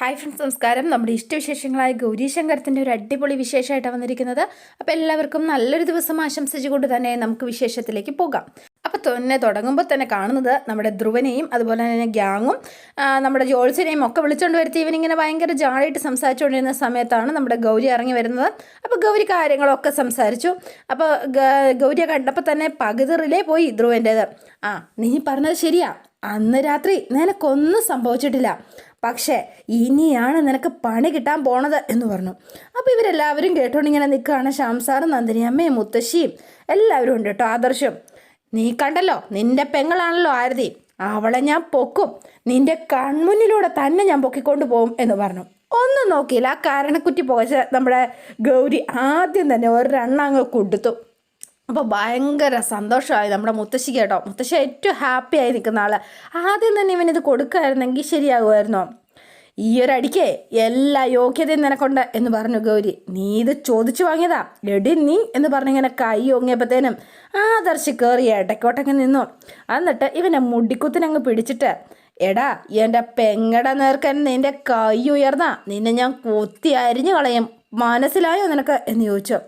Hi friends, നമസ്കാരം. നമ്മുടെ ഇഷ്ടവിശേഷങ്ങളായ ഗൗരീശങ്കരത്തിൻ്റെ ഒരു അടിപൊളി വിശേഷമായിട്ടാണ് വന്നിരിക്കുന്നത്. അപ്പോൾ എല്ലാവർക്കും നല്ലൊരു ദിവസം ആശംസിച്ചുകൊണ്ട് തന്നെ നമുക്ക് വിശേഷത്തിലേക്ക് പോകാം. അപ്പോൾ തന്നെ തുടങ്ങുമ്പോൾ തന്നെ കാണുന്നത് നമ്മുടെ ധ്രുവനെയും അതുപോലെ തന്നെ ഗ്യാങ്ങും നമ്മുടെ ജോൾസിനെയും ഒക്കെ വിളിച്ചുകൊണ്ട് വരുത്തി ഇവനിങ്ങനെ ഭയങ്കര ജാടായിട്ട് സംസാരിച്ചുകൊണ്ടിരുന്ന സമയത്താണ് നമ്മുടെ ഗൗരി ഇറങ്ങി വരുന്നത്. അപ്പോൾ ഗൗരി കാര്യങ്ങളൊക്കെ സംസാരിച്ചു. അപ്പോൾ ഗൗരിയെ കണ്ടപ്പോൾ തന്നെ പകുതി പോയി ധ്രുവൻ്റേത്. നീ പറഞ്ഞത് ശരിയാ, അന്ന് രാത്രി നിനക്കൊന്നും സംഭവിച്ചിട്ടില്ല, പക്ഷേ ഇനിയാണ് നിനക്ക് പണി കിട്ടാൻ പോണത് എന്ന് പറഞ്ഞു. അപ്പോൾ ഇവരെല്ലാവരും കേട്ടോണ്ടിങ്ങനെ നിൽക്കുകയാണ്. ശ്യാംസാറും നന്ദിനി അമ്മയും മുത്തശ്ശിയും എല്ലാവരും ഉണ്ട് കേട്ടോ. ആദർശം, നീ കണ്ടല്ലോ, നിന്റെ പെങ്ങളാണല്ലോ ആരതി, അവളെ ഞാൻ പൊക്കും, നിന്റെ കൺമുന്നിലൂടെ തന്നെ ഞാൻ പൊക്കിക്കൊണ്ട് പോകും എന്ന് പറഞ്ഞു. ഒന്നും നോക്കിയില്ല, ആ കാരണക്കുറ്റി പുകച്ച് നമ്മുടെ ഗൗരി ആദ്യം തന്നെ ഒരെണ്ണങ്ങ് കൊടുത്തു. അപ്പോൾ ഭയങ്കര സന്തോഷമായി നമ്മുടെ മുത്തശ്ശിക്ക് കേട്ടോ. മുത്തശ്ശി ഏറ്റവും ഹാപ്പി ആയി നിൽക്കുന്ന ആൾ. ആദ്യം തന്നെ ഇവനിത് കൊടുക്കുമായിരുന്നെങ്കിൽ ശരിയാകുമായിരുന്നോ? ഈ ഒരു അടിക്ക് എല്ലാ യോഗ്യതയും നിനക്കുണ്ട് എന്ന് പറഞ്ഞു ഗൗരി. നീ ഇത് ചോദിച്ചു വാങ്ങിയതാ എടി നീ എന്ന് പറഞ്ഞിങ്ങനെ കൈ ഒങ്ങിയപ്പോഴത്തേനും ആദർശ് കയറി ഇടയ്ക്കോട്ടൊക്കെ നിന്നു. എന്നിട്ട് ഇവനെ മുടിക്കുത്തിനങ്ങ് പിടിച്ചിട്ട്, എടാ എൻ്റെ പെങ്ങടെ നേർക്കൻ നിൻ്റെ കൈ ഉയർന്ന നിന്നെ ഞാൻ കുത്തി അരിഞ്ഞു കളയും, മനസ്സിലായോ നിനക്ക് എന്ന് ചോദിച്ചു.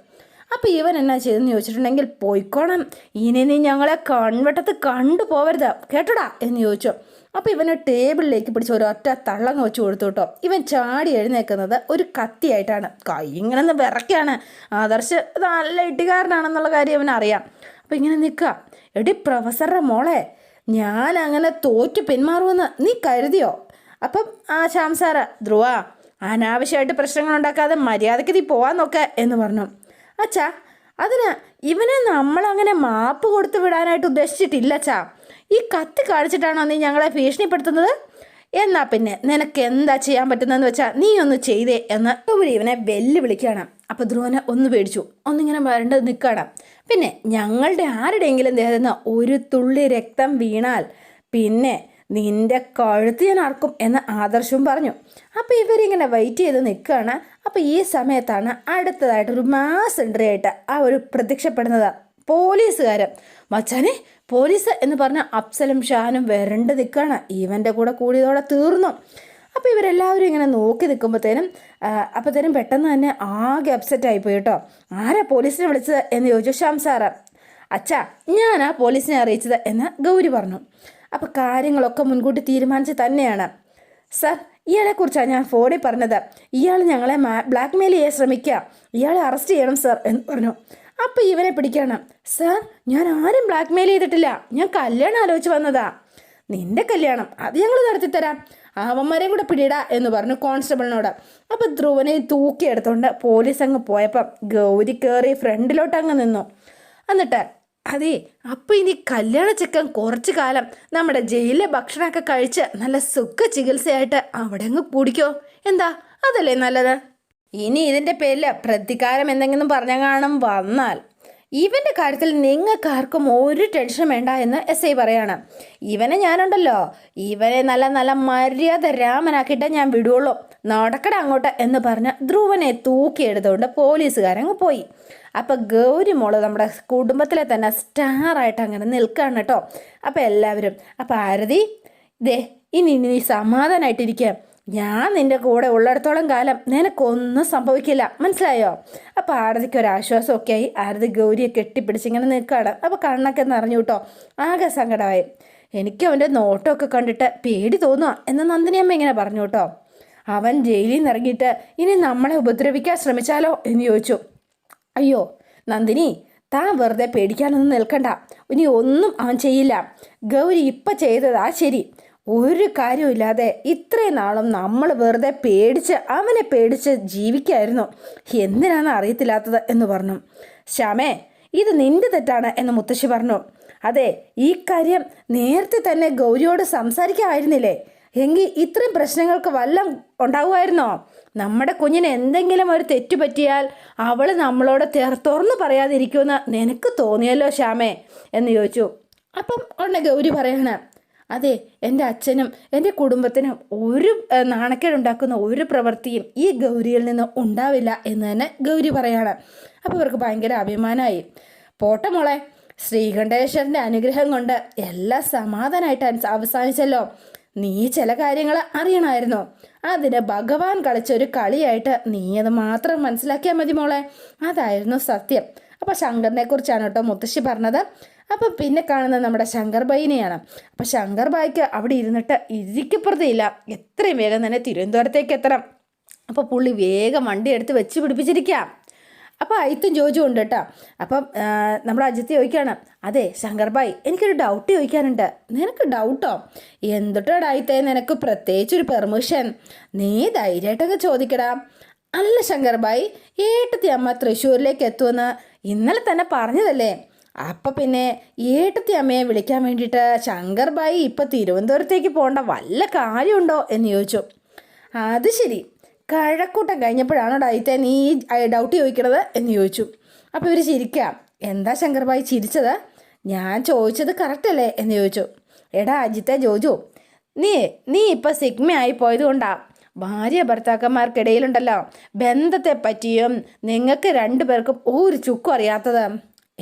അപ്പോൾ ഇവൻ എന്നാ ചെയ്തെന്ന് ചോദിച്ചിട്ടുണ്ടെങ്കിൽ, പോയിക്കോണം, ഇനി നീ ഞങ്ങളെ കൺവെട്ടത്ത് കണ്ടു പോവരുത് കേട്ടോടാ എന്ന് ചോദിച്ചു. അപ്പോൾ ഇവന് ടേബിളിലേക്ക് പിടിച്ച് ഒരൊറ്റ തള്ളങ്ങ് വെച്ച് കൊടുത്തു കേട്ടോ. ഇവൻ ചാടി എഴുന്നേൽക്കുന്നത് ഒരു കത്തിയായിട്ടാണ്. കൈ ഇങ്ങനെ വിറയ്ക്കാണ്. ആദർശ് നല്ല ഇട്ടുകാരനാണെന്നുള്ള കാര്യം അവനറിയാം. അപ്പോൾ ഇങ്ങനെ നിൽക്കുക. എടി പ്രൊഫസറുടെ മോളെ, ഞാൻ അങ്ങനെ തോറ്റു പിന്മാറുമെന്ന് നീ കരുതിയോ? അപ്പം ശ്യാംസാറ്, ധ്രുവ, അനാവശ്യമായിട്ട് പ്രശ്നങ്ങൾ ഉണ്ടാക്കാതെ മര്യാദയ്ക്ക് നീ പോവാൻ നോക്ക എന്ന് പറഞ്ഞു. അച്ഛാ, അതിന് ഇവനെ നമ്മളങ്ങനെ മാപ്പ് കൊടുത്തു വിടാനായിട്ട് ഉദ്ദേശിച്ചിട്ടില്ല അച്ഛാ. ഈ കത്തി കാണിച്ചിട്ടാണോ നീ ഞങ്ങളെ ഭീഷണിപ്പെടുത്തുന്നത്? എന്നാ പിന്നെ നിനക്ക് എന്താ ചെയ്യാൻ പറ്റുന്നതെന്ന് വെച്ചാൽ നീ ഒന്ന് ചെയ്തേ എന്ന് ഇവനെ വെല്ലുവിളിക്കുകയാണ്. അപ്പോൾ ധ്രുവനെ ഒന്ന് പേടിച്ചു, ഒന്നിങ്ങനെ വരേണ്ടത് നിൽക്കണം. പിന്നെ ഞങ്ങളുടെ ആരുടെയെങ്കിലും ദേഹത്തുനിന്ന് ഒരു തുള്ളി രക്തം വീണാൽ പിന്നെ നിന്റെ കഴുത്ത് ഞാൻ അറക്കും എന്ന് ആദർശവും പറഞ്ഞു. അപ്പോൾ ഇവരിങ്ങനെ വെയിറ്റ് ചെയ്ത് നിൽക്കുകയാണ്. അപ്പോൾ ഈ സമയത്താണ് അടുത്തതായിട്ടൊരു മാസ് എൻട്രി ആയിട്ട് ഒരു പ്രത്യക്ഷപ്പെടുന്നത് പോലീസുകാരൻ. മച്ചാനെ പോലീസ് എന്ന് പറഞ്ഞ അഫ്സലും ഷാനും വരണ്ട് നിൽക്കുകയാണ്. ഇവൻ്റെ കൂടെ കൂടിയതോടെ തീർന്നു. അപ്പോൾ ഇവരെല്ലാവരും ഇങ്ങനെ നോക്കി നിൽക്കുമ്പോഴത്തേനും അപ്പോഴത്തേനും പെട്ടെന്ന് തന്നെ ആകെ അപ്സെറ്റ് ആയിപ്പോയി കേട്ടോ. ആരാ പോലീസിനെ വിളിച്ചത് എന്ന് ചോദിച്ചു ശ്യാംസാറ്. അച്ഛാ, ഞാനാ പോലീസിനെ അറിയിച്ചത് എന്ന് ഗൗരി പറഞ്ഞു. അപ്പോൾ കാര്യങ്ങളൊക്കെ മുൻകൂട്ടി തീരുമാനിച്ച് തന്നെയാണ്. സർ, ഇയാളെക്കുറിച്ചാണ് ഞാൻ ഫോണിൽ പറഞ്ഞത്. ഇയാൾ ഞങ്ങളെ ബ്ലാക്ക് മെയിൽ ചെയ്യാൻ ശ്രമിക്കുക, ഇയാളെ അറസ്റ്റ് ചെയ്യണം സർ എന്ന് പറഞ്ഞു. അപ്പോൾ ഇവനെ പിടിക്കണം. സർ, ഞാൻ ആരും ബ്ലാക്ക് മെയിൽ ചെയ്തിട്ടില്ല, ഞാൻ കല്യാണം ആലോചിച്ച് വന്നതാ. നിന്റെ കല്യാണം അത് ഞങ്ങൾ നടത്തിത്തരാം, അവന്മാരെയും കൂടെ പിടിയിടാ എന്ന് പറഞ്ഞു കോൺസ്റ്റബിളിനോട്. അപ്പോൾ ധ്രുവനെ തൂക്കിയെടുത്തോണ്ട് പോലീസ് അങ്ങ് പോയപ്പം ഗൗരി കയറി ഫ്രണ്ടിലോട്ട് അങ്ങ് നിന്നു. എന്നിട്ട്, അതെ, അപ്പോൾ ഇനി കല്യാണ ചെക്കൻ കുറച്ച് കാലം നമ്മുടെ ജയിലിലെ ഭക്ഷണമൊക്കെ കഴിച്ച് നല്ല സുഖ ചികിത്സയായിട്ട് അവിടെ അങ്ങ് കൂടിക്കോ, എന്താ? അതല്ലേ നല്ലത്. ഇനി ഇതിൻ്റെ പേരിൽ പ്രതികാരം എന്തെങ്കിലും പറഞ്ഞ കാണും വന്നാൽ ഇവൻ്റെ കാര്യത്തിൽ നിങ്ങൾക്കാർക്കും ഒരു ടെൻഷൻ വേണ്ട എന്ന് SI പറയാണ്. ഇവനെ ഞാനുണ്ടല്ലോ, ഇവനെ നല്ല നല്ല മര്യാദ രാമനാക്കിയിട്ട് ഞാൻ വിടുള്ളൂ, നടക്കട അങ്ങോട്ട് എന്ന് പറഞ്ഞ് ധ്രുവനെ തൂക്കിയെടുത്തുകൊണ്ട് പോലീസുകാരങ്ങ് പോയി. അപ്പോൾ ഗൗരി മോള് നമ്മുടെ കുടുംബത്തിലെ തന്നെ സ്റ്റാറായിട്ട് അങ്ങനെ നിൽക്കുകയാണ് കേട്ടോ. അപ്പോൾ എല്ലാവരും, അപ്പോൾ ആരതി, ദേ ഇനി നീ സമാധാനമായിട്ടിരിക്കുക, ഞാൻ നിൻ്റെ കൂടെ ഉള്ളിടത്തോളം കാലം നിനക്കൊന്നും സംഭവിക്കില്ല, മനസ്സിലായോ? അപ്പോൾ ആരതിക്ക് ഒരാശ്വാസമൊക്കെ ആയി. ആരതി ഗൗരിയെ കെട്ടിപ്പിടിച്ചിങ്ങനെ നിൽക്കുകയാണ്. അപ്പോൾ കണ്ണൊക്കെ നിറഞ്ഞു കേട്ടോ. ആകെ സങ്കടമായി. എനിക്ക് അവൻ്റെ നോട്ടമൊക്കെ കണ്ടിട്ട് പേടി തോന്നുക എന്ന് നന്ദിനിയമ്മ ഇങ്ങനെ പറഞ്ഞു കേട്ടോ. അവൻ ജയിലിൽ നിന്ന് ഇറങ്ങിയിട്ട് ഇനി നമ്മളെ ഉപദ്രവിക്കാൻ ശ്രമിച്ചാലോ എന്ന് ചോദിച്ചു. അയ്യോ നന്ദിനി, താൻ വെറുതെ പേടിക്കാനൊന്നും നിൽക്കണ്ട, ഇനി ഒന്നും അവൻ ചെയ്യില്ല. ഗൗരി ഇപ്പം ചെയ്തതാ ശരി, ഒരു കാര്യമില്ലാതെ ഇത്രയും നാളും നമ്മൾ വെറുതെ അവനെ പേടിച്ച് ജീവിക്കായിരുന്നു, എന്തിനാണ് അറിയത്തില്ലാത്തത് എന്ന് പറഞ്ഞു. ശ്യാമേ, ഇത് നിന്റെ തെറ്റാണ് എന്ന് മുത്തശ്ശി പറഞ്ഞു. അതെ, ഈ കാര്യം നേരത്തെ തന്നെ ഗൗരിയോട് സംസാരിക്കാമായിരുന്നില്ലേ? എങ്കിൽ ഇത്രയും പ്രശ്നങ്ങൾക്ക് വല്ലതും ഉണ്ടാകുമായിരുന്നോ? നമ്മുടെ കുഞ്ഞിന് എന്തെങ്കിലും ഒരു തെറ്റു പറ്റിയാൽ അവൾ നമ്മളോട് തുറന്നു പറയാതിരിക്കുമെന്ന് നിനക്ക് തോന്നിയല്ലോ ശ്യാമേ എന്ന് ചോദിച്ചു. അപ്പം ഉടനെ ഗൗരി പറയാണ്, അതെ, എൻ്റെ അച്ഛനും എൻ്റെ കുടുംബത്തിനും ഒരു നാണക്കേടുണ്ടാക്കുന്ന ഒരു പ്രവൃത്തിയും ഈ ഗൗരിയിൽ നിന്ന് ഉണ്ടാവില്ല എന്ന് തന്നെ ഗൗരി പറയാണ്. അപ്പോൾ ഇവർക്ക് ഭയങ്കര അഭിമാനമായി. പോട്ടെ മോളെ, ശ്രീകണ്ഠേശ്വരൻ്റെ അനുഗ്രഹം കൊണ്ട് എല്ലാം സമാധാനമായിട്ട് അവസാനിച്ചല്ലോ. നീ ചില കാര്യങ്ങൾ അറിയണമായിരുന്നോ? അതിന് ഭഗവാൻ കളിച്ചൊരു കളിയായിട്ട് നീ അത് മാത്രം മനസ്സിലാക്കിയാൽ മതി മോളെ. അതായിരുന്നു സത്യം. അപ്പോൾ ശങ്കറിനെ കുറിച്ചാണ് കേട്ടോ മുത്തശ്ശി പറഞ്ഞത്. അപ്പം പിന്നെ കാണുന്നത് നമ്മുടെ ശങ്കർ ഭായിനെയാണ്. അപ്പം ശങ്കർ ഭായിക്ക് അവിടെ ഇരുന്നിട്ട് ഇരിക്കപ്പുറത്തേയില്ല, എത്രയും വേഗം തന്നെ തിരുവനന്തപുരത്തേക്ക് എത്തണം. അപ്പോൾ പുള്ളി വേഗം വണ്ടി എടുത്ത് വെച്ച് പിടിപ്പിച്ചിരിക്കാം. അപ്പോൾ അയിത്തും ജോജു ഉണ്ട് കേട്ടോ. അപ്പം നമ്മുടെ അജിത്ത് ചോദിക്കുകയാണ്, അതെ ശങ്കർ ഭായ്, എനിക്കൊരു ഡൗട്ട് ചോദിക്കാനുണ്ട്. നിനക്ക് ഡൗട്ടോ? എന്തുട്ടോ അയിത്തേ, നിനക്ക് പ്രത്യേകിച്ചൊരു പെർമിഷൻ? നീ ധൈര്യമായിട്ടൊക്കെ ചോദിക്കടാ. അല്ല ശങ്കർ ഭായ്, ഏട്ടത്തി അമ്മ തൃശ്ശൂരിലേക്ക് എത്തുമെന്ന് ഇന്നലെ തന്നെ പറഞ്ഞതല്ലേ? അപ്പം പിന്നെ ഏട്ടത്തി അമ്മയെ വിളിക്കാൻ വേണ്ടിയിട്ട് ശങ്കർ ഭായ് ഇപ്പം തിരുവനന്തപുരത്തേക്ക് പോകേണ്ട വല്ല കാര്യമുണ്ടോ എന്ന് ചോദിച്ചു. അത് ശരി, കഴക്കൂട്ടം കഴിഞ്ഞപ്പോഴാണോ ഡൈത്തെ നീ ഡൗട്ട് ചോദിക്കണത് എന്ന് ചോദിച്ചു. അപ്പോൾ ഇവർ ചിരിക്കാം. എന്താ ശങ്കർ ഭായ് ചിരിച്ചത്? ഞാൻ ചോദിച്ചത് കറക്റ്റ് അല്ലേ എന്ന് ചോദിച്ചു. എടാ അജിത്തെ ജോജു, നീ ഇപ്പം സിഗ്മയായി പോയത് കൊണ്ടാണ് ഭാര്യ ഭർത്താക്കന്മാർക്കിടയിലുണ്ടല്ലോ ബന്ധത്തെ പറ്റിയും നിങ്ങൾക്ക് രണ്ടുപേർക്കും ഒരു ചുക്കും അറിയാത്തത്.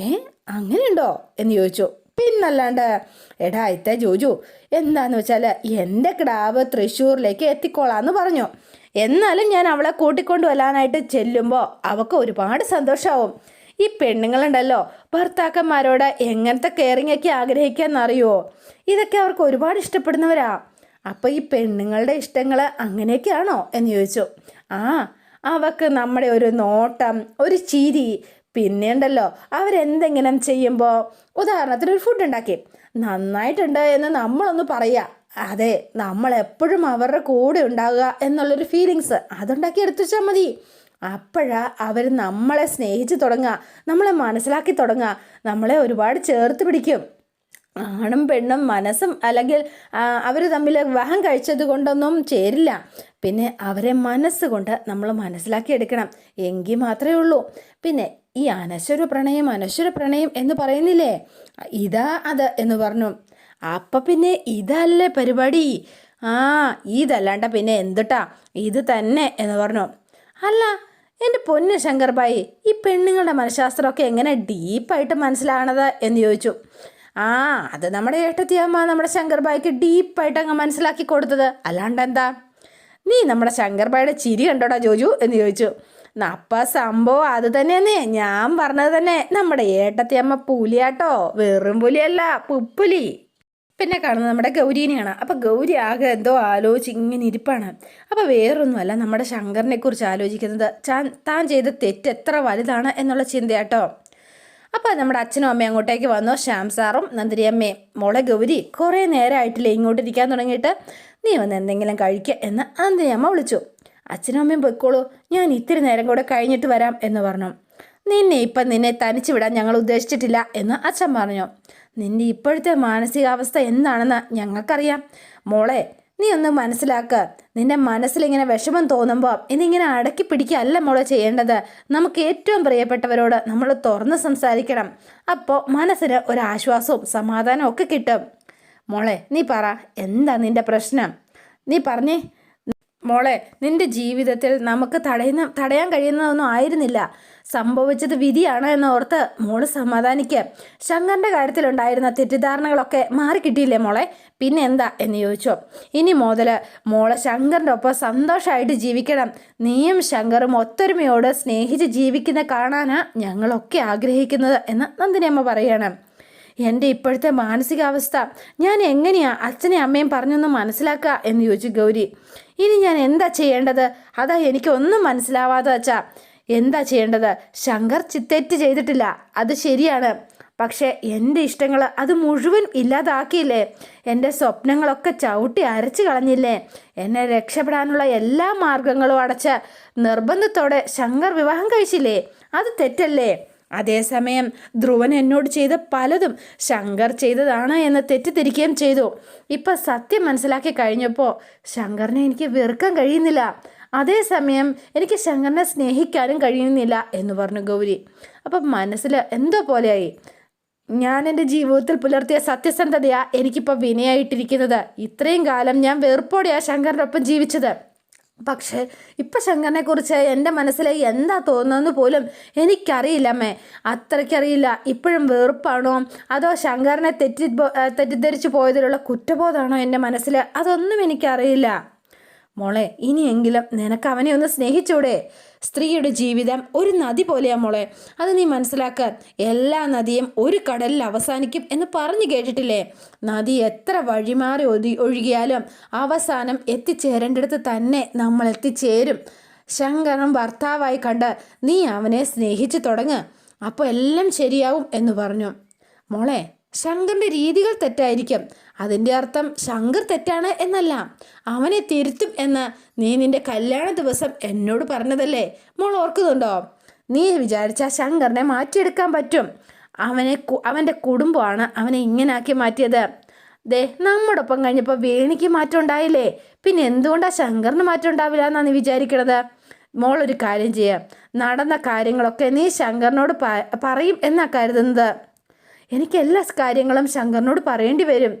അങ്ങനെയുണ്ടോ എന്ന് ചോദിച്ചു. പിന്നല്ലാണ്ട്. എടാ അയിത്തെ ജോജു, എന്താന്ന് വെച്ചാൽ എൻ്റെ കിടാവ് തൃശ്ശൂരിലേക്ക് എത്തിക്കോളാന്ന് പറഞ്ഞു. എന്നാലും ഞാൻ അവളെ കൂട്ടിക്കൊണ്ട് വരാനായിട്ട് ചെല്ലുമ്പോൾ അവൾക്ക് ഒരുപാട് സന്തോഷമാവും. ഈ പെണ്ണുങ്ങളുണ്ടല്ലോ ഭർത്താക്കന്മാരോട് എങ്ങനത്തെ കെയറിങ് ഒക്കെ ആഗ്രഹിക്കാമെന്നറിയുമോ? ഇതൊക്കെ അവർക്ക് ഒരുപാട് ഇഷ്ടപ്പെടുന്നവരാ. അപ്പോൾ ഈ പെണ്ണുങ്ങളുടെ ഇഷ്ടങ്ങൾ അങ്ങനെയൊക്കെയാണോ എന്ന് ചോദിച്ചു. അവൾക്ക് നമ്മുടെ ഒരു നോട്ടം, ഒരു ചിരി, പിന്നെ ഉണ്ടല്ലോ അവരെന്തെങ്കിലും ചെയ്യുമ്പോൾ ഉദാഹരണത്തിന് ഒരു ഫുഡ് ഉണ്ടാക്കി നന്നായിട്ടുണ്ട് എന്ന് നമ്മളൊന്ന് പറയുക. അതെ, നമ്മളെപ്പോഴും അവരുടെ കൂടെ ഉണ്ടാകുക എന്നുള്ളൊരു ഫീലിങ്സ് അതുണ്ടാക്കി എടുത്തു വെച്ചാൽ മതി. അപ്പോഴാ അവർ നമ്മളെ സ്നേഹിച്ച് തുടങ്ങുക, നമ്മളെ മനസ്സിലാക്കി തുടങ്ങുക, നമ്മളെ ഒരുപാട് ചേർത്ത് പിടിക്കും. ആണും പെണ്ണും മനസ്സും അല്ലെങ്കിൽ അവർ തമ്മിൽ വിവാഹം കഴിച്ചത് കൊണ്ടൊന്നും ചേരില്ല. പിന്നെ അവരെ മനസ്സുകൊണ്ട് നമ്മൾ മനസ്സിലാക്കിയെടുക്കണം, എങ്കിൽ മാത്രമേ ഉള്ളൂ. പിന്നെ ഈ അനശ്വര പ്രണയം എന്ന് പറയുന്നില്ലേ, ഇതാ അത് എന്ന് പറഞ്ഞു. അപ്പം പിന്നെ ഇതല്ലേ പരിപാടി? ഇതല്ലാണ്ട പിന്നെ എന്തുട്ടാ ഇത് തന്നെ എന്ന് പറഞ്ഞു. അല്ല എൻ്റെ പൊന്ന് ശങ്കർ ഭായി, ഈ പെണ്ണുങ്ങളുടെ മനഃശാസ്ത്രമൊക്കെ എങ്ങനെ ഡീപ്പായിട്ട് മനസ്സിലാകണത് എന്ന് ചോദിച്ചു. അത് നമ്മുടെ ഏട്ടത്തിയമ്മ നമ്മുടെ ശങ്കർ ഭായിക്ക് ഡീപ്പായിട്ട് അങ്ങ് മനസ്സിലാക്കി കൊടുത്തത്. അല്ലാണ്ട് എന്താ? നീ നമ്മുടെ ശങ്കർ ഭായിയുടെ ചിരി കണ്ടോടാ ജോജു എന്ന് ചോദിച്ചു. അപ്പം സംഭവം അത് തന്നെയെന്നേ ഞാൻ പറഞ്ഞത് തന്നെ. നമ്മുടെ ഏട്ടത്തിയമ്മ പുലിയാട്ടോ, വെറും പുലിയല്ല, പുപ്പുലി. പിന്നെ കാണുന്നത് നമ്മുടെ ഗൗരീനെയാണ്. അപ്പോൾ ഗൗരി ആകെ എന്തോ ആലോചിച്ച് ഇങ്ങനെ ഇരിപ്പാണ്. അപ്പോൾ വേറൊന്നുമല്ല, നമ്മുടെ ശങ്കറിനെ കുറിച്ച് ആലോചിക്കുന്നത് താൻ ചെയ്ത തെറ്റ് എത്ര വലുതാണ് എന്നുള്ള ചിന്തയാട്ടോ. അപ്പോൾ നമ്മുടെ അച്ഛനും അമ്മയും അങ്ങോട്ടേക്ക് വന്നു, ശ്യാം സാറും നന്ദിനി അമ്മയും. മോളെ ഗൗരി, കുറേ നേരമായിട്ടില്ലേ ഇങ്ങോട്ട് ഇരിക്കാൻ തുടങ്ങിയിട്ട്, നീ വന്ന് എന്തെങ്കിലും കഴിക്കുക എന്ന് നന്ദിനി അമ്മ വിളിച്ചു. അച്ഛനും അമ്മയും പൊയ്ക്കോളൂ, ഞാൻ ഇത്തിരി നേരം കൂടെ കഴിഞ്ഞിട്ട് വരാം എന്ന് പറഞ്ഞു. നിന്നെ തനിച്ച് വിടാൻ ഞങ്ങൾ ഉദ്ദേശിച്ചിട്ടില്ല എന്ന് അച്ഛൻ പറഞ്ഞു. നിന്റെ ഇപ്പോഴത്തെ മാനസികാവസ്ഥ എന്താണെന്ന് ഞങ്ങൾക്കറിയാം. മോളെ, നീ ഒന്ന് മനസ്സിലാക്കുക. നിന്റെ മനസ്സിലിങ്ങനെ വിഷമം തോന്നുമ്പോൾ ഇതിങ്ങനെ അടക്കി പിടിക്കുകയല്ല മോളെ ചെയ്യേണ്ടത്. നമുക്ക് ഏറ്റവും പ്രിയപ്പെട്ടവരോട് നമ്മൾ തുറന്ന് സംസാരിക്കണം. അപ്പോൾ മനസ്സിന് ഒരാശ്വാസവും സമാധാനവും ഒക്കെ കിട്ടും. മോളെ നീ പറ, എന്താ നിന്റെ പ്രശ്നം? നീ പറഞ്ഞേ. മോളെ, നിന്റെ ജീവിതത്തിൽ നമുക്ക് തടയാൻ കഴിയുന്നതൊന്നും ആയിരുന്നില്ല. സംഭവിച്ചത് വിധിയാണ് എന്നോർത്ത് മോള് സമാധാനിക്കുക. ശങ്കറിൻ്റെ കാര്യത്തിലുണ്ടായിരുന്ന തെറ്റിദ്ധാരണകളൊക്കെ മാറിക്കിട്ടിയില്ലേ മോളെ? പിന്നെ എന്താ എന്ന് ചോദിച്ചോ. ഇനി മുതൽ മോളെ ശങ്കറിൻ്റെ ഒപ്പം സന്തോഷമായിട്ട് ജീവിക്കണം. നീയും ശങ്കറും ഒത്തൊരുമയോട് സ്നേഹിച്ച് ജീവിക്കുന്ന കാണാനാണ് ഞങ്ങളൊക്കെ ആഗ്രഹിക്കുന്നത് എന്ന് നന്ദിനി അമ്മ പറയാണ്. എൻ്റെ ഇപ്പോഴത്തെ മാനസികാവസ്ഥ ഞാൻ എങ്ങനെയാ അച്ഛനെയും അമ്മയും പറഞ്ഞൊന്ന് മനസ്സിലാക്കുക എന്ന് ചോദിച്ചു ഗൗരി. ഇനി ഞാൻ എന്താ ചെയ്യേണ്ടത്? അതാ എനിക്കൊന്നും മനസ്സിലാവാതെ അച്ഛാ. എന്താ ചെയ്യേണ്ടത്? ശങ്കർ തെറ്റ് ചെയ്തിട്ടില്ല, അത് ശരിയാണ്. പക്ഷേ എൻ്റെ ഇഷ്ടങ്ങൾ അത് മുഴുവൻ ഇല്ലാതാക്കിയില്ലേ? എൻ്റെ സ്വപ്നങ്ങളൊക്കെ ചവിട്ടി അരച്ചു കളഞ്ഞില്ലേ? എന്നെ രക്ഷപ്പെടാനുള്ള എല്ലാ മാർഗങ്ങളും അടച്ച് നിർബന്ധത്തോടെ ശങ്കർ വിവാഹം കഴിച്ചില്ലേ? അത് തെറ്റല്ലേ? അതേസമയം ധ്രുവൻ എന്നോട് ചെയ്ത പലതും ശങ്കർ ചെയ്തതാണ് എന്ന് തെറ്റിദ്ധരിക്കുകയും ചെയ്തു. ഇപ്പം സത്യം മനസ്സിലാക്കി കഴിഞ്ഞപ്പോൾ ശങ്കറിനെ എനിക്ക് വെറുക്കാൻ കഴിയുന്നില്ല. അതേസമയം എനിക്ക് ശങ്കറിനെ സ്നേഹിക്കാനും കഴിയുന്നില്ല എന്ന് പറഞ്ഞു ഗൗരി. അപ്പം മനസ്സിൽ എന്തോ പോലെയായി. ഞാൻ എൻ്റെ ജീവിതത്തിൽ പുലർത്തിയ സത്യസന്ധതയാണ് എനിക്കിപ്പോൾ വിനയായിട്ടിരിക്കുന്നത്. ഇത്രയും കാലം ഞാൻ വെറുപ്പോടെയാണ് ശങ്കറിൻ്റെ ഒപ്പം ജീവിച്ചത്. പക്ഷേ ഇപ്പം ശങ്കറിനെക്കുറിച്ച് എൻ്റെ മനസ്സിൽ എന്താ തോന്നുന്നതെന്ന് പോലും എനിക്കറിയില്ലമ്മേ. അത്രയ്ക്കറിയില്ല. ഇപ്പോഴും വെറുപ്പാണോ അതോ ശങ്കറിനെ തെറ്റിദ്ധരിച്ചു പോയതിലുള്ള കുറ്റബോധമാണോ എൻ്റെ മനസ്സിൽ, അതൊന്നും എനിക്കറിയില്ല. മോളെ, ഇനിയെങ്കിലും നിനക്ക് അവനെ ഒന്ന് സ്നേഹിച്ചൂടെ? സ്ത്രീയുടെ ജീവിതം ഒരു നദി പോലെയാ മോളെ. അത് നീ മനസ്സിലാക്കാൻ. എല്ലാ നദിയും ഒരു കടലിൽ അവസാനിക്കും എന്ന് പറഞ്ഞു കേട്ടിട്ടില്ലേ? നദി എത്ര വഴിമാറി ഒഴുകിയാലും അവസാനം എത്തിച്ചേരേണ്ടടുത്ത് തന്നെ നമ്മൾ എത്തിച്ചേരും. ശങ്കരൻ ഭർത്താവായി കണ്ട് നീ അവനെ സ്നേഹിച്ചു തുടങ്ങ്, അപ്പോൾ എല്ലാം ശരിയാവും എന്ന് പറഞ്ഞു. മോളെ, ശങ്കറിൻ്റെ രീതികൾ തെറ്റായിരിക്കും, അതിൻ്റെ അർത്ഥം ശങ്കർ തെറ്റാണ് എന്നല്ല. അവനെ തിരുത്തും എന്ന് നീ നിന്റെ കല്യാണ ദിവസം എന്നോട് പറഞ്ഞതല്ലേ മോൾ, ഓർക്കുന്നുണ്ടോ? നീ വിചാരിച്ചാൽ ശങ്കറിനെ മാറ്റിയെടുക്കാൻ പറ്റും. അവൻ്റെ കുടുംബമാണ് അവനെ ഇങ്ങനാക്കി മാറ്റിയത്. ദേ, നമ്മോടൊപ്പം കഴിഞ്ഞപ്പോൾ വേണിക്ക് മാറ്റം ഉണ്ടായില്ലേ, പിന്നെ എന്തുകൊണ്ടാണ് ശങ്കറിന് മാറ്റം ഉണ്ടാവില്ല എന്നാണ് നീ വിചാരിക്കണത്? മോളൊരു കാര്യം ചെയ്യാം, നടന്ന കാര്യങ്ങളൊക്കെ നീ ശങ്കറിനോട് പറയും എന്നാ കരുതുന്നത്. എനിക്ക് എല്ലാ കാര്യങ്ങളും ശങ്കറിനോട് പറയേണ്ടി വരും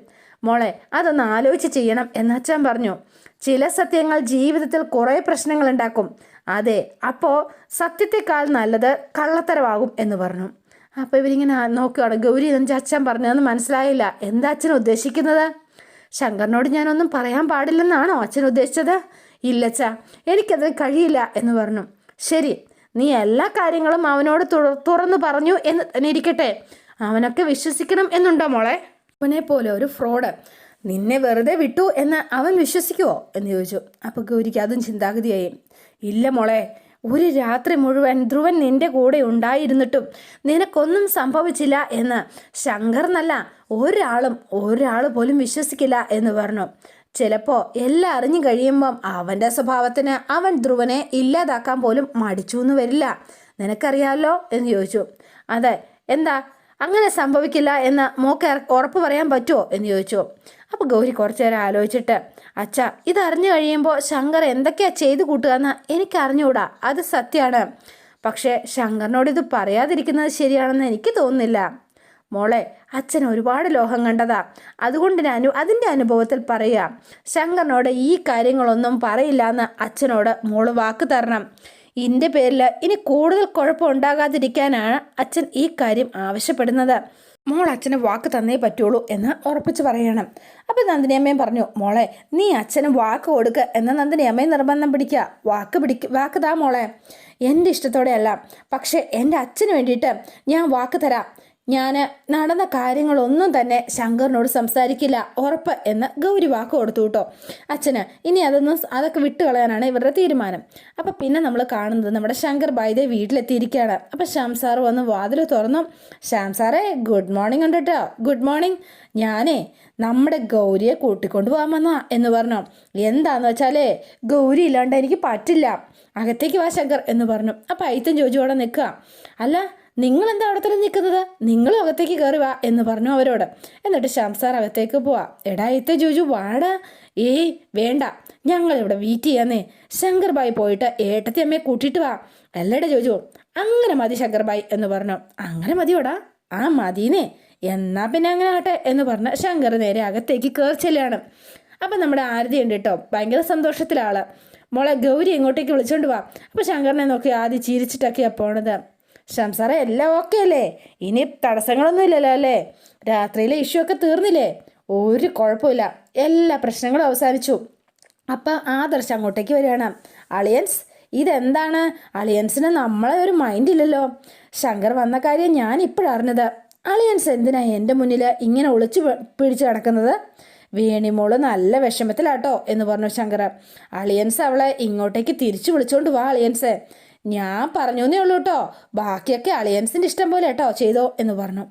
മോളെ, അതൊന്ന് ആലോചിച്ച് ചെയ്യണം എന്നച്ഛൻ പറഞ്ഞു. ചില സത്യങ്ങൾ ജീവിതത്തിൽ കുറേ പ്രശ്നങ്ങൾ ഉണ്ടാക്കും. അതെ, അപ്പോൾ സത്യത്തെക്കാൾ നല്ലത് കള്ളത്തരമാകും എന്ന് പറഞ്ഞു. അപ്പോൾ ഇവരിങ്ങനെ നോക്കുകയാണ്. ഗൗരി എന്ന് അച്ഛൻ പറഞ്ഞതെന്ന് മനസ്സിലായില്ല. എന്താ അച്ഛൻ ഉദ്ദേശിക്കുന്നത്? ശങ്കറിനോട് ഞാനൊന്നും പറയാൻ പാടില്ലെന്നാണോ അച്ഛൻ ഉദ്ദേശിച്ചത്? ഇല്ലച്ചാ, എനിക്കത് കഴിയില്ല എന്ന് പറഞ്ഞു. ശരി, നീ എല്ലാ കാര്യങ്ങളും അവനോട് തുറന്നു പറഞ്ഞു എന്ന് തന്നെ ഇരിക്കട്ടെ. അവനൊക്കെ വിശ്വസിക്കണം എന്നുണ്ടോ മോളെ? അവനെ പോലെ ഒരു ഫ്രോഡ് നിന്നെ വെറുതെ വിട്ടു എന്ന് അവൻ വിശ്വസിക്കുമോ എന്ന് ചോദിച്ചു. അപ്പോൾ ഗൗരിക്ക് അതും ചിന്താഗതിയായി. ഇല്ല മോളെ, ഒരു രാത്രി മുഴുവൻ ധ്രുവൻ നിന്റെ കൂടെ ഉണ്ടായിരുന്നിട്ടും നിനക്കൊന്നും സംഭവിച്ചില്ല എന്ന് ശങ്കർ എന്നല്ല ഒരാൾ പോലും വിശ്വസിക്കില്ല എന്ന് പറഞ്ഞു. ചിലപ്പോൾ എല്ലാം അറിഞ്ഞു കഴിയുമ്പം അവൻ്റെ സ്വഭാവത്തിന് അവൻ ധ്രുവനെ ഇല്ലാതാക്കാൻ പോലും മടിച്ചു എന്ന് വരില്ല. നിനക്കറിയാമല്ലോ എന്ന് ചോദിച്ചു. അതെ, എന്താ അങ്ങനെ സംഭവിക്കില്ല എന്ന് മോക്ക് ഉറപ്പ് പറയാൻ പറ്റുമോ എന്ന് ചോദിച്ചു. അപ്പോൾ ഗൗരി കുറച്ചു നേരം ആലോചിച്ചിട്ട്, അച്ഛാ, ഇതറിഞ്ഞു കഴിയുമ്പോൾ ശങ്കർ എന്തൊക്കെയാണ് ചെയ്തു കൂട്ടുക എന്ന് എനിക്കറിഞ്ഞുകൂടാ, അത് സത്യമാണ്. പക്ഷേ ശങ്കറിനോട് ഇത് പറയാതിരിക്കുന്നത് ശരിയാണെന്ന് എനിക്ക് തോന്നുന്നില്ല. മോളെ, അച്ഛൻ ഒരുപാട് ലോകം കണ്ടതാ, അതുകൊണ്ട് അതിൻ്റെ അനുഭവത്തിൽ പറയുക. ശങ്കറിനോട് ഈ കാര്യങ്ങളൊന്നും പറയില്ല എന്ന് അച്ഛനോട് മോള് വാക്ക് തരണം. ഇതിൻ്റെ പേരിൽ ഇനി കൂടുതൽ കുഴപ്പമുണ്ടാകാതിരിക്കാനാണ് അച്ഛൻ ഈ കാര്യം ആവശ്യപ്പെടുന്നത്. മോൾ അച്ഛന് വാക്ക് തന്നേ പറ്റുള്ളൂ എന്ന് ഉറപ്പിച്ച് പറയണം. അപ്പം നന്ദിനിയമ്മയും പറഞ്ഞു, മോളെ, നീ അച്ഛന് വാക്ക് കൊടുക്കുക എന്ന് നന്ദിനിയമ്മയും നിർബന്ധം പിടിക്കുക. വാക്ക് താ മോളെ. എൻ്റെ ഇഷ്ടത്തോടെയല്ല, പക്ഷേ എൻ്റെ അച്ഛന് വേണ്ടിയിട്ട് ഞാൻ വാക്ക് തരാം. ഞാൻ നടന്ന കാര്യങ്ങളൊന്നും തന്നെ ശങ്കറിനോട് സംസാരിക്കില്ല, ഉറപ്പ് എന്ന് ഗൗരി വാക്ക് കൊടുത്തു കേട്ടോ അച്ഛന്. ഇനി അതൊക്കെ വിട്ടുകളയാനാണ് ഇവരുടെ തീരുമാനം. അപ്പം പിന്നെ നമ്മൾ കാണുന്നത് നമ്മുടെ ശങ്കർ ബായിയുടെ വീട്ടിലെത്തിയിരിക്കുകയാണ്. അപ്പം ശ്യാം സാറ് വന്ന് വാതിൽ തുറന്നു. ശ്യാം സാറേ, ഗുഡ് മോർണിംഗ് ഉണ്ട് കേട്ടോ. Good morning. ഞാനേ നമ്മുടെ ഗൗരിയെ കൂട്ടിക്കൊണ്ട് പോകാൻ വന്നാ എന്ന് പറഞ്ഞു. എന്താന്ന് വെച്ചാലേ, ഗൗരി ഇല്ലാണ്ട് എനിക്ക് പറ്റില്ല, അകത്തേക്ക് വാ ശങ്കർ എന്ന് പറഞ്ഞു. അപ്പം അയിത്തൻ ജോജുവോടെ നിൽക്കുക. അല്ല, നിങ്ങളെന്താ അവിടെ തന്നെ നിൽക്കുന്നത്? നിങ്ങളും അകത്തേക്ക് കയറി വാ എന്ന് പറഞ്ഞു അവരോട്. എന്നിട്ട് ശ്യാം സാർ അകത്തേക്ക് പോവാ. എടാ ഇത്തെ ജോജു വാടാ. ഏയ് വേണ്ട, ഞങ്ങളിവിടെ വെയിറ്റ് ചെയ്യാന്നേ. ശങ്കർ ബായി പോയിട്ട് ഏട്ടത്തി അമ്മയെ കൂട്ടിയിട്ട് വാ. അല്ലേടാ ജോജു? അങ്ങനെ മതി ശങ്കർ ബായി എന്ന് പറഞ്ഞു. അങ്ങനെ മതിയോടാ? ആ മതിന്നേ. എന്നാ പിന്നെ അങ്ങനെ ആട്ടെ എന്ന് പറഞ്ഞ ശങ്കർ നേരെ അകത്തേക്ക് കയറിച്ചെല്ലാണ്. അപ്പം നമ്മുടെ ആരതി ഉണ്ട് കേട്ടോ, ഭയങ്കര സന്തോഷത്തിലാള്. മോളെ, ഗൗരി ഇങ്ങോട്ടേക്ക് വിളിച്ചോണ്ട് വാ. അപ്പം ശങ്കറിനെ നോക്കി ആദ്യം ചിരിച്ചിട്ടൊക്കെയാണ് പോണത്. ശ്യാം സാറേ, എല്ലാം ഓക്കെ അല്ലേ? ഇനി തടസ്സങ്ങളൊന്നും ഇല്ലല്ലോ അല്ലേ? രാത്രിയിലെ ഇഷ്യൂ ഒക്കെ തീർന്നില്ലേ? ഒരു കുഴപ്പമില്ല, എല്ലാ പ്രശ്നങ്ങളും അവസാനിച്ചു. അപ്പം ആദർശ് അങ്ങോട്ടേക്ക് വരികയാണ്. അളിയൻസ്, ഇതെന്താണ്? അളിയൻസിന് നമ്മളെ ഒരു മൈൻഡ് ഇല്ലല്ലോ. ശങ്കർ വന്ന കാര്യം ഞാൻ ഇപ്പോഴറിഞ്ഞത്. അളിയൻസ് എന്തിനാ എൻ്റെ മുന്നിൽ ഇങ്ങനെ ഒളിച്ചു പിടിച്ച് കിടക്കുന്നത്? വേണിമോള് നല്ല വിഷമത്തിലാട്ടോ എന്ന് പറഞ്ഞു ശങ്കർ. അളിയൻസ് അവളെ ഇങ്ങോട്ടേക്ക് തിരിച്ചു വിളിച്ചോണ്ട് വാ അളിയൻസ്. ഞാൻ പറഞ്ഞേ ഉള്ളൂ കേട്ടോ, ബാക്കിയൊക്കെ അളിയൻസിൻ്റെ ഇഷ്ടം പോലെ കേട്ടോ ചെയ്തോ എന്ന് പറഞ്ഞു.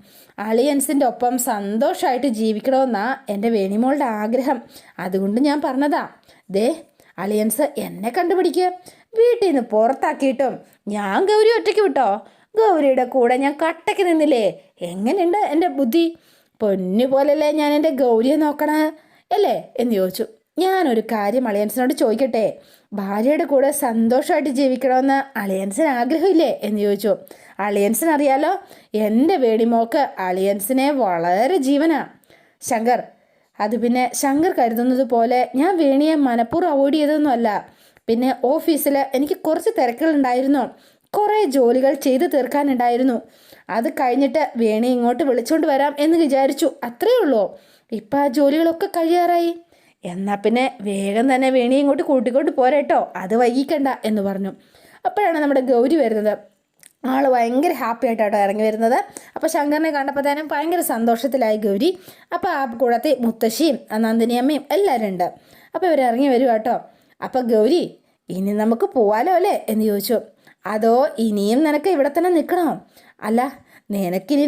അളിയൻസിൻ്റെ ഒപ്പം സന്തോഷമായിട്ട് ജീവിക്കണമെന്നാ എൻ്റെ വേണിമോളുടെ ആഗ്രഹം, അതുകൊണ്ട് ഞാൻ പറഞ്ഞതാ. ദേ, അളിയൻസ് എന്നെ കണ്ടുപിടിക്കുക. വീട്ടിൽ നിന്ന് പുറത്താക്കിയിട്ടും ഞാൻ ഗൗരി ഒറ്റയ്ക്ക് വിട്ടോ? ഗൗരിയുടെ കൂടെ ഞാൻ കട്ടയ്ക്ക് നിന്നില്ലേ? എങ്ങനെയുണ്ട് എൻ്റെ ബുദ്ധി? പൊന്നു പോലല്ലേ ഞാൻ എൻ്റെ ഗൗരിയെ നോക്കണേ അല്ലേ എന്ന് ചോദിച്ചു. ഞാനൊരു കാര്യം അളിയൻസിനോട് ചോദിക്കട്ടെ, ഭാര്യയുടെ കൂടെ സന്തോഷമായിട്ട് ജീവിക്കണമെന്ന് അളിയൻസിന് ആഗ്രഹമില്ലേ എന്ന് ചോദിച്ചു. അളിയൻസിനറിയാലോ, എൻ്റെ വേണിമോക്ക് അളിയൻസിനെ വളരെ ജീവനാ ശങ്കർ. അത് പിന്നെ ശങ്കർ കരുതുന്നത് പോലെ ഞാൻ വേണിയെ മനഃപൂർവ്വം അവോയ്ഡ് ചെയ്തതൊന്നുമല്ല. പിന്നെ ഓഫീസിൽ എനിക്ക് കുറച്ച് തിരക്കുകളുണ്ടായിരുന്നു, കുറേ ജോലികൾ ചെയ്തു തീർക്കാനുണ്ടായിരുന്നു. അത് കഴിഞ്ഞിട്ട് വേണി ഇങ്ങോട്ട് വിളിച്ചുകൊണ്ട് വരാം എന്ന് വിചാരിച്ചു, അത്രയേ ഉള്ളൂ. ഇപ്പം ആ ജോലികളൊക്കെ കഴിയാറായി. എന്നാൽ പിന്നെ വേഗം തന്നെ വേണി ഇങ്ങോട്ട് കൂട്ടിക്കൊണ്ട് പോരേട്ടോ, അത് വൈകിക്കണ്ട എന്ന് പറഞ്ഞു. അപ്പോഴാണ് നമ്മുടെ ഗൗരി വരുന്നത്. ആൾ ഭയങ്കര ഹാപ്പി ആയിട്ടാട്ടോ ഇറങ്ങി വരുന്നത്. അപ്പോൾ ശങ്കറിനെ കണ്ടപ്പോൾ തന്നെ ഭയങ്കര സന്തോഷത്തിലായി ഗൗരി. അപ്പോൾ ആ കൂടത്തിൽ മുത്തശ്ശിയും നന്ദിനിയമ്മയും എല്ലാവരും ഉണ്ട്. അപ്പോൾ ഇവർ ഇറങ്ങി വരും കേട്ടോ. അപ്പോൾ ഗൗരി, ഇനി നമുക്ക് പോവാലോ അല്ലേ എന്ന് ചോദിച്ചു. അതോ ഇനിയും നിനക്ക് ഇവിടെ തന്നെ നിൽക്കണോ? അല്ല, നിനക്കിനി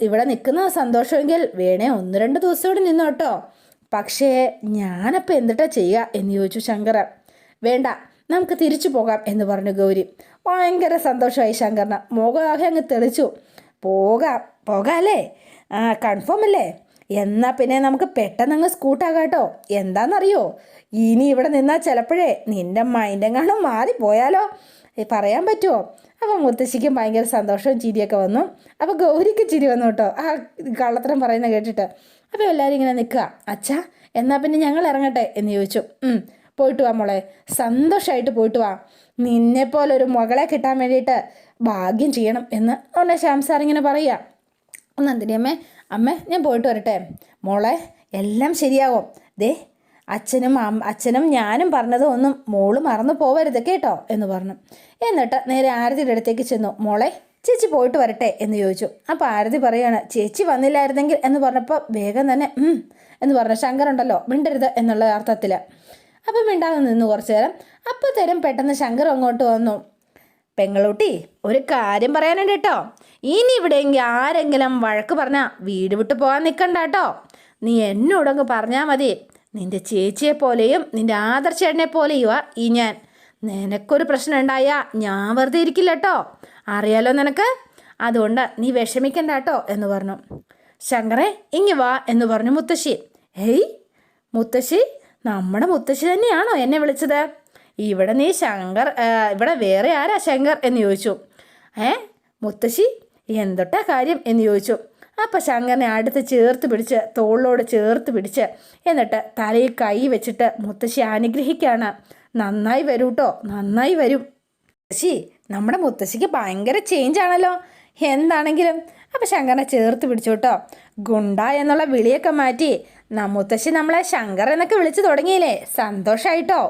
ഇവിടെ നിൽക്കുന്ന സന്തോഷമെങ്കിൽ വേണേ 1-2 ദിവസം ഇവിടെ നിന്നോട്ടോ. പക്ഷേ ഞാനപ്പോൾ എന്തിട്ടാ ചെയ്യുക എന്ന് ചോദിച്ചു ശങ്കർ. വേണ്ട, നമുക്ക് തിരിച്ചു പോകാം എന്ന് പറഞ്ഞു ഗൗരി. ഭയങ്കര സന്തോഷമായി ശങ്കറിന്. മുഖമാകെ അങ്ങ് തെളിച്ചു. പോകാല്ലേ? കൺഫേം അല്ലേ? എന്നാൽ പിന്നെ നമുക്ക് പെട്ടെന്നങ്ങ് സ്കൂട്ടാകാട്ടോ. എന്താണെന്നറിയോ, ഇനി ഇവിടെ നിന്നാൽ ചിലപ്പോഴേ നിൻ്റെ മൈൻഡെങ്ങാനും മാറിപ്പോയാലോ, പറയാൻ പറ്റുമോ? അപ്പോൾ മുത്തശ്ശിക്കും ഭയങ്കര സന്തോഷവും ചിരിയൊക്കെ വന്നു. അപ്പോൾ ഗൗരിക്ക് ചിരി വന്നു കേട്ടോ, ആ കള്ളത്തരം പറയുന്നത് കേട്ടിട്ട്. അപ്പോൾ എല്ലാവരും ഇങ്ങനെ നിൽക്കുക. അച്ഛാ, എന്നാൽ പിന്നെ ഞങ്ങൾ ഇറങ്ങട്ടെ എന്ന് ചോദിച്ചു. പോയിട്ട് വാ മോളെ, സന്തോഷമായിട്ട് പോയിട്ട് വാ. നിന്നെപ്പോലൊരു മകളെ കിട്ടാൻ വേണ്ടിയിട്ട് ഭാഗ്യം ചെയ്യണം എന്ന് ഉടനെ ശ്യാം സാർ ഇങ്ങനെ പറയുക. അമ്മേ ഞാൻ പോയിട്ട് വരട്ടെ. മോളെ, എല്ലാം ശരിയാവും. ദേ, അച്ഛനും ഞാനും പറഞ്ഞതും ഒന്നും മോള് മറന്നു പോവരുത് കേട്ടോ എന്ന് പറഞ്ഞു. എന്നിട്ട് നേരെ ആരതിയുടെ അടുത്തേക്ക് ചെന്നു. മോളെ, ചേച്ചി പോയിട്ട് വരട്ടെ എന്ന് ചോദിച്ചു. അപ്പോൾ ആരതി പറയാണ്, ചേച്ചി വന്നില്ലായിരുന്നെങ്കിൽ എന്ന് പറഞ്ഞപ്പോൾ വേഗം തന്നെ എന്ന് പറഞ്ഞു. ശങ്കറുണ്ടല്ലോ, മിണ്ടരുത് എന്നുള്ള അർത്ഥത്തിൽ. അപ്പം മിണ്ടാതെ നിന്നു കുറച്ചു നേരം. അപ്പോഴത്തേനും പെട്ടെന്ന് ശങ്കർ അങ്ങോട്ട് വന്നു. പെങ്ങളൂട്ടി, ഒരു കാര്യം പറയാനുണ്ട് കേട്ടോ. ഇനി ഇവിടെയെങ്കിൽ ആരെങ്കിലും വഴക്ക് പറഞ്ഞാൽ വീട് വിട്ട് പോകാൻ നിൽക്കണ്ട കേട്ടോ. നീ എന്നോടങ്ങ് പറഞ്ഞാൽ മതി. നിൻ്റെ ചേച്ചിയെ പോലെയും നിൻ്റെ ആദർശേട്ടനെ പോലെയുവാ ഈ ഞാൻ. നിനക്കൊരു പ്രശ്നം ഉണ്ടായാൽ ഞാൻ വെറുതെ ഇരിക്കില്ല കേട്ടോ, അറിയാലോ നിനക്ക്. അതുകൊണ്ട് നീ വിഷമിക്കണ്ട കേട്ടോ എന്ന് പറഞ്ഞു. ശങ്കറെ, ഇങ്ങി വാ എന്ന് പറഞ്ഞു മുത്തശ്ശി. ഹേയ് മുത്തശ്ശി, നമ്മുടെ മുത്തശ്ശി തന്നെയാണോ എന്നെ വിളിച്ചത്? ഇവിടെ നീ ശങ്കർ, ഇവിടെ വേറെ ആരാ ശങ്കർ എന്ന് ചോദിച്ചു. മുത്തശ്ശി, എന്തൊട്ടാ കാര്യം എന്ന് ചോദിച്ചു. അപ്പം ശങ്കറിനെ അടുത്ത് ചേർത്ത് പിടിച്ച്, തോളിലോട് ചേർത്ത് പിടിച്ച്, എന്നിട്ട് തലയിൽ കൈ വെച്ചിട്ട് മുത്തശ്ശി അനുഗ്രഹിക്കുകയാണ്. നന്നായി വരൂ കേട്ടോ, നന്നായി വരും. മുത്തശ്ശി, നമ്മുടെ മുത്തശ്ശിക്ക് ഭയങ്കര ചേഞ്ച് ആണല്ലോ എന്താണെങ്കിലും. അപ്പം ശങ്കറിനെ ചേർത്ത് പിടിച്ചു കേട്ടോ. ഗുണ്ട എന്നുള്ള വിളിയൊക്കെ മാറ്റി മുത്തശ്ശി നമ്മളെ ശങ്കർ എന്നൊക്കെ വിളിച്ചു തുടങ്ങിയില്ലേ, സന്തോഷമായിട്ടോ.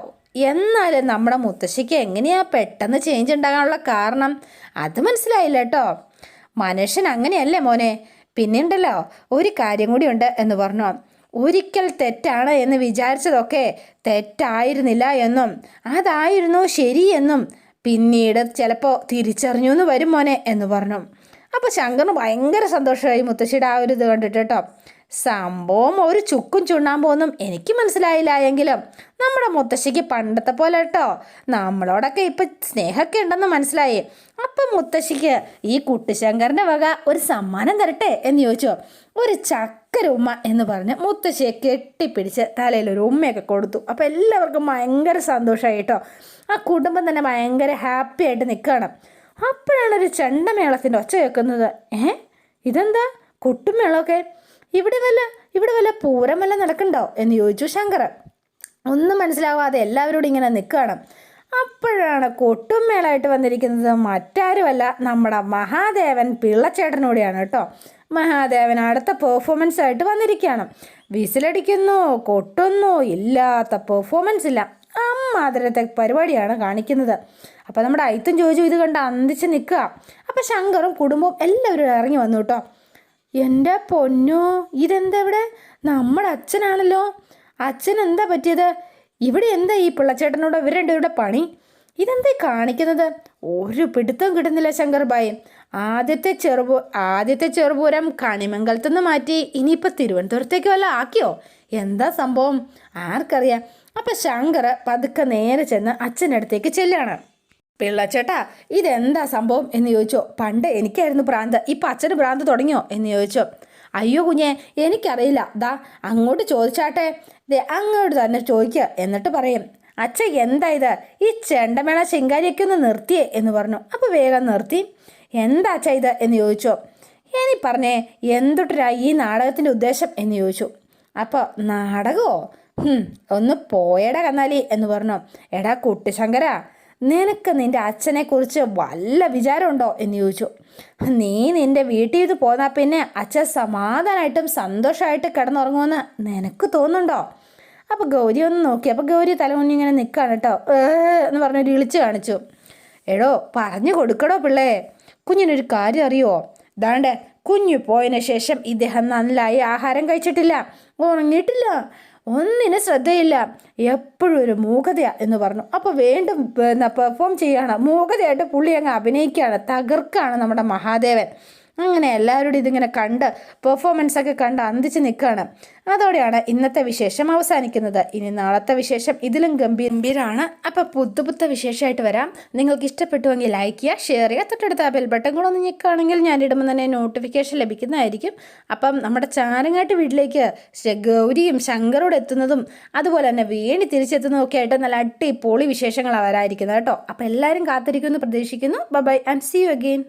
എന്നാലും നമ്മുടെ മുത്തശ്ശിക്ക് എങ്ങനെയാ പെട്ടെന്ന് ചേഞ്ച് ഉണ്ടാകാനുള്ള കാരണം അത് മനസ്സിലായില്ല കേട്ടോ. മനുഷ്യൻ അങ്ങനെയല്ലേ മോനെ. പിന്നെ ഉണ്ടല്ലോ, ഒരു കാര്യം കൂടി ഉണ്ട് എന്ന് പറഞ്ഞു. ഒരിക്കൽ തെറ്റാണ് എന്ന് വിചാരിച്ചതൊക്കെ തെറ്റായിരുന്നില്ല എന്നും അതായിരുന്നു ശരിയെന്നും പിന്നീട് ചിലപ്പോൾ തിരിച്ചറിഞ്ഞു എന്ന് വരും മോനെ എന്ന് പറഞ്ഞു. അപ്പോൾ ശങ്കറിന് ഭയങ്കര സന്തോഷമായി മുത്തശ്ശിയുടെ ആ ഒരു ഇത് കണ്ടിട്ട് കേട്ടോ. സംഭവം ഒരു ചുക്കും ചുണ്ണാമ്പൊന്നും എനിക്ക് മനസ്സിലായില്ല എങ്കിലും നമ്മുടെ മുത്തശ്ശിക്ക് പണ്ടത്തെ പോലെ കേട്ടോ നമ്മളോടൊക്കെ ഇപ്പം സ്നേഹമൊക്കെ ഉണ്ടെന്ന് മനസ്സിലായി. അപ്പം മുത്തശ്ശിക്ക് ഈ കുട്ടിശങ്കറിൻ്റെ വക ഒരു സമ്മാനം തരട്ടെ എന്ന് ചോദിച്ചോ. ഒരു ചക്കര ഉമ്മ എന്ന് പറഞ്ഞ് മുത്തശ്ശിയെ കെട്ടിപ്പിടിച്ച് തലയിലൊരു ഉമ്മയൊക്കെ കൊടുത്തു. അപ്പോൾ എല്ലാവർക്കും ഭയങ്കര സന്തോഷമായി കേട്ടോ. ആ കുടുംബം തന്നെ ഭയങ്കര ഹാപ്പി ആയിട്ട് നിൽക്കുകയാണ്. അപ്പോഴാണ് ഒരു ചെണ്ടമേളത്തിൻ്റെ ഒച്ച കേൾക്കുന്നത്. ഇതെന്താ കൊട്ടുമേളമൊക്കെ? ഇവിടെ വല്ല പൂരം വല്ല നടക്കണ്ടോ എന്ന് ചോദിച്ചു ശങ്കർ. ഒന്നും മനസ്സിലാവാതെ എല്ലാവരോടും ഇങ്ങനെ നിൽക്കുകയാണ്. അപ്പോഴാണ് കൊട്ടുമേളായിട്ട് വന്നിരിക്കുന്നത് മറ്റാരുമല്ല, നമ്മുടെ മഹാദേവൻ പിള്ളച്ചേട്ടനോടെയാണ് കേട്ടോ. മഹാദേവൻ അടുത്ത പെർഫോമൻസ് ആയിട്ട് വന്നിരിക്കുകയാണ്. വിസിലടിക്കുന്നു, കൊട്ടുന്നു, ഇല്ലാത്ത പെർഫോമൻസ് ഇല്ല, അമ്മാതിരത്തെ പരിപാടിയാണ് കാണിക്കുന്നത്. അപ്പോൾ നമ്മുടെ അയിത്തും ചോദിച്ചു ഇത് കണ്ട് അന്തിച്ച് നിൽക്കുക. അപ്പോൾ ശങ്കറും കുടുംബവും എല്ലാവരും ഇറങ്ങി വന്നു കേട്ടോ. എൻ്റെ പൊന്നോ, ഇതെന്താ ഇവിടെ? നമ്മുടെ അച്ഛനാണല്ലോ. അച്ഛൻ എന്താ പറ്റിയത്? ഇവിടെ എന്താ ഈ പിള്ളച്ചേട്ടനോട് ഇവർ രണ്ടുപേരുടെ പണി? ഇതെന്താ കാണിക്കുന്നത്? ഒരു പിടുത്തം കിട്ടുന്നില്ല ശങ്കർ ഭായി. ആദ്യത്തെ ചെറുപൂരം കണിമംഗലത്തുനിന്ന് മാറ്റി ഇനിയിപ്പോൾ തിരുവനന്തപുരത്തേക്ക് വല്ല ആക്കിയോ? എന്താ സംഭവം ആർക്കറിയാം. അപ്പം ശങ്കർ പതുക്കെ നേരെ ചെന്ന് അച്ഛനടുത്തേക്ക് ചെല്ലാണ്. പിള്ളച്ചേട്ടാ, ഇതെന്താ സംഭവം എന്ന് ചോദിച്ചോ. പണ്ട് എനിക്കായിരുന്നു ഭ്രാന്ത്, ഇപ്പം അച്ഛന് ഭ്രാന്ത് തുടങ്ങിയോ എന്ന് ചോദിച്ചോ. അയ്യോ കുഞ്ഞെ, എനിക്കറിയില്ല, ദാ അങ്ങോട്ട് ചോദിച്ചാട്ടെ, അങ്ങോട്ട് തന്നെ ചോദിക്കുക, എന്നിട്ട് പറയും. അച്ഛ എന്താ ഇത്? ഈ ചെണ്ടമേള ശിങ്കാരിയൊക്കെ ഒന്ന് നിർത്തിയേ എന്ന് പറഞ്ഞു. അപ്പോൾ വേഗം നിർത്തി. എന്താ അച്ഛ ഇത് എന്ന് ചോദിച്ചോ. ഇനി പറഞ്ഞേ, എന്തൊട്ടരാ ഈ നാടകത്തിൻ്റെ ഉദ്ദേശം എന്ന് ചോദിച്ചു. അപ്പോൾ നാടകമോ? "ഹും, ഒന്ന് പോയടാ കന്നാലി" എന്ന് പറഞ്ഞു. "എടാ കുട്ടിശങ്കര, നിനക്ക് നിന്റെ അച്ഛനെ കുറിച്ച് വല്ല വിചാരമുണ്ടോ എന്ന് ചോദിച്ചു. "നീ നിന്റെ വീട്ടിൽ നിന്ന് പോന്നാൽ പിന്നെ അച്ഛൻ സമാധാനമായിട്ടും സന്തോഷമായിട്ട് കിടന്നുറങ്ങുമെന്ന് നിനക്ക് തോന്നുന്നുണ്ടോ?" അപ്പോൾ ഗൗരി ഒന്ന് നോക്കി. അപ്പോൾ ഗൗരി തലമുന്നിൽ ഇങ്ങനെ നിൽക്കുകയാണ് കേട്ടോ. എന്ന് പറഞ്ഞൊരു ഇളിച്ച് കാണിച്ചു. "എടോ, പറഞ്ഞു കൊടുക്കടോ പിള്ളേ, കുഞ്ഞിനൊരു കാര്യം അറിയുമോ? ദാണ്ടെ കുഞ്ഞു പോയതിന് ശേഷം ഇദ്ദേഹം നന്നായി ആഹാരം കഴിച്ചിട്ടില്ല, ഉറങ്ങിയിട്ടില്ല, ഒന്നിനും ശ്രദ്ധയില്ല, എപ്പോഴും ഒരു മൂകതയാ" എന്ന് പറഞ്ഞു. അപ്പോൾ വീണ്ടും പെർഫോം ചെയ്യുകയാണ്. മൂകതയായിട്ട് പുള്ളി അങ്ങ് അഭിനയിക്കുകയാണ്, തകർക്കാണ് നമ്മുടെ മഹാദേവൻ. അങ്ങനെ എല്ലാവരോടും ഇതിങ്ങനെ കണ്ട് പെർഫോമൻസൊക്കെ കണ്ട് അന്തിച്ച് നിൽക്കുകയാണ്. അതോടെയാണ് ഇന്നത്തെ വിശേഷം അവസാനിക്കുന്നത്. ഇനി നാളത്തെ വിശേഷം ഇതിലും ഗംഭീരമാണ്. അപ്പോൾ പുതുപുത്ത വിശേഷമായിട്ട് വരാം. നിങ്ങൾക്ക് ഇഷ്ടപ്പെട്ടുവെങ്കിൽ ലൈക്ക് ചെയ്യുക, ഷെയർ ചെയ്യുക, തൊട്ടടുത്ത ആ ബെൽ ബട്ടൺ കൂടെ ഒന്ന് ഞെക്കുകയാണെങ്കിൽ ഞാനിടുമ്പോൾ തന്നെ നോട്ടിഫിക്കേഷൻ ലഭിക്കുന്നതായിരിക്കും. അപ്പം നമ്മുടെ ചാരങ്ങാട്ട് വീട്ടിലേക്ക് ഗൗരിയും ശങ്കരോട് എത്തുന്നതും അതുപോലെ തന്നെ വേണി തിരിച്ചെത്തുന്നതും ഒക്കെ ആയിട്ട് നല്ല അടിപൊളി വിശേഷങ്ങളാണ് വരാതിരിക്കുന്നത് കേട്ടോ. അപ്പോൾ എല്ലാവരും കാത്തിരിക്കുമെന്ന് പ്രതീക്ഷിക്കുന്നു. Bye and see you again.